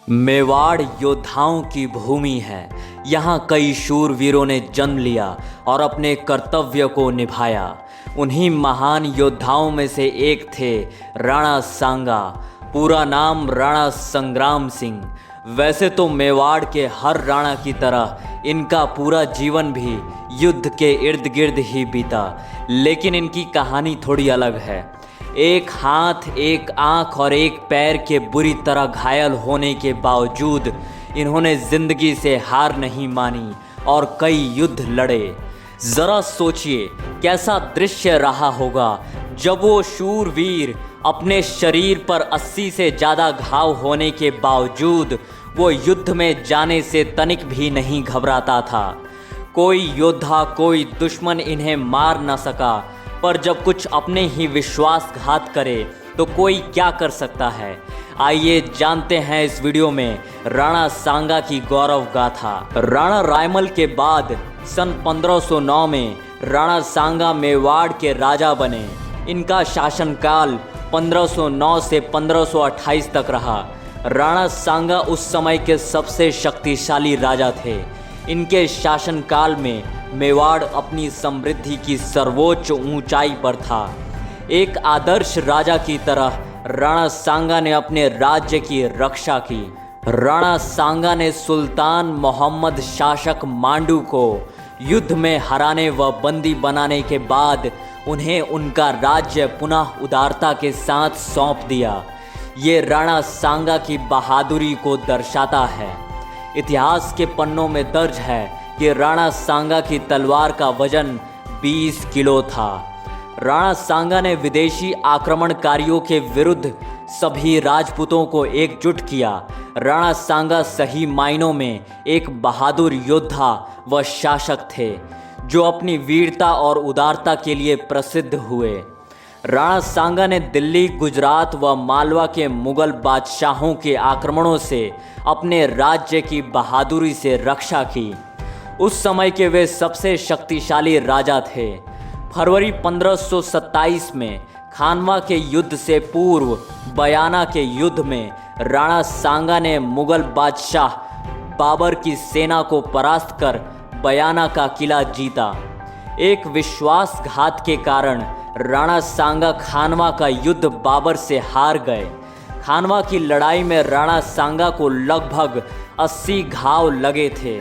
मेवाड़ योद्धाओं की भूमि है। यहाँ कई शूरवीरों ने जन्म लिया और अपने कर्तव्य को निभाया। उन्हीं महान योद्धाओं में से एक थे राणा सांगा, पूरा नाम राणा संग्राम सिंह। वैसे तो मेवाड़ के हर राणा की तरह इनका पूरा जीवन भी युद्ध के इर्द गिर्द ही बीता, लेकिन इनकी कहानी थोड़ी अलग है। एक हाथ, एक आंख और एक पैर के बुरी तरह घायल होने के बावजूद इन्होंने जिंदगी से हार नहीं मानी और कई युद्ध लड़े। जरा सोचिए कैसा दृश्य रहा होगा जब वो शूरवीर अपने शरीर पर 80 से ज़्यादा घाव होने के बावजूद वो युद्ध में जाने से तनिक भी नहीं घबराता था। कोई योद्धा, कोई दुश्मन इन्हें मार न सका, पर जब कुछ अपने ही विश्वासघात करे तो कोई क्या कर सकता है। आइए जानते हैं इस वीडियो में राणा सांगा की गौरव गाथा। राणा रायमल के बाद सन 1509 में राणा सांगा मेवाड़ के राजा बने। इनका शासनकाल 1509 से 1528 तक रहा। राणा सांगा उस समय के सबसे शक्तिशाली राजा थे। इनके शासनकाल में मेवाड़ अपनी समृद्धि की सर्वोच्च ऊंचाई पर था। एक आदर्श राजा की तरह राणा सांगा ने अपने राज्य की रक्षा की। राणा सांगा ने सुल्तान मोहम्मद शासक मांडू को युद्ध में हराने व बंदी बनाने के बाद उन्हें उनका राज्य पुनः उदारता के साथ सौंप दिया। ये राणा सांगा की बहादुरी को दर्शाता है। इतिहास के पन्नों में दर्ज है कि राणा सांगा की तलवार का वजन 20 किलो था। राणा सांगा ने विदेशी आक्रमणकारियों के विरुद्ध सभी राजपूतों को एकजुट किया। राणा सांगा सही मायनों में एक बहादुर योद्धा व शासक थे जो अपनी वीरता और उदारता के लिए प्रसिद्ध हुए। राणा सांगा ने दिल्ली, गुजरात व मालवा के मुगल बादशाहों के आक्रमणों से अपने राज्य की बहादुरी से रक्षा की। उस समय के वे सबसे शक्तिशाली राजा थे। फरवरी 1527 में खानवा के युद्ध से पूर्व बयाना के युद्ध में राणा सांगा ने मुगल बादशाह बाबर की सेना को परास्त कर बयाना का किला जीता। एक विश्वासघात के कारण राणा सांगा खानवा का युद्ध बाबर से हार गए। खानवा की लड़ाई में राणा सांगा को लगभग 80 घाव लगे थे।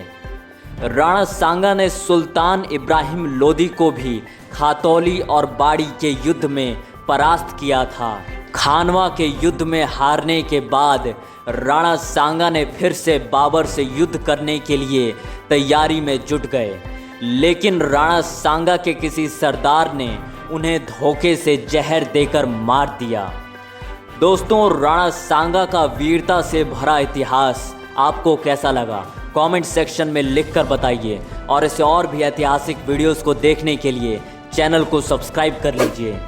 राणा सांगा ने सुल्तान इब्राहिम लोदी को भी खातौली और बाड़ी के युद्ध में परास्त किया था। खानवा के युद्ध में हारने के बाद राणा सांगा ने फिर से बाबर से युद्ध करने के लिए तैयारी में जुट गए, लेकिन राणा सांगा के किसी सरदार ने उन्हें धोखे से जहर देकर मार दिया। दोस्तों, राणा सांगा का वीरता से भरा इतिहास आपको कैसा लगा? कमेंट सेक्शन में लिखकर बताइए और ऐसे और भी ऐतिहासिक वीडियोस को देखने के लिए चैनल को सब्सक्राइब कर लीजिए।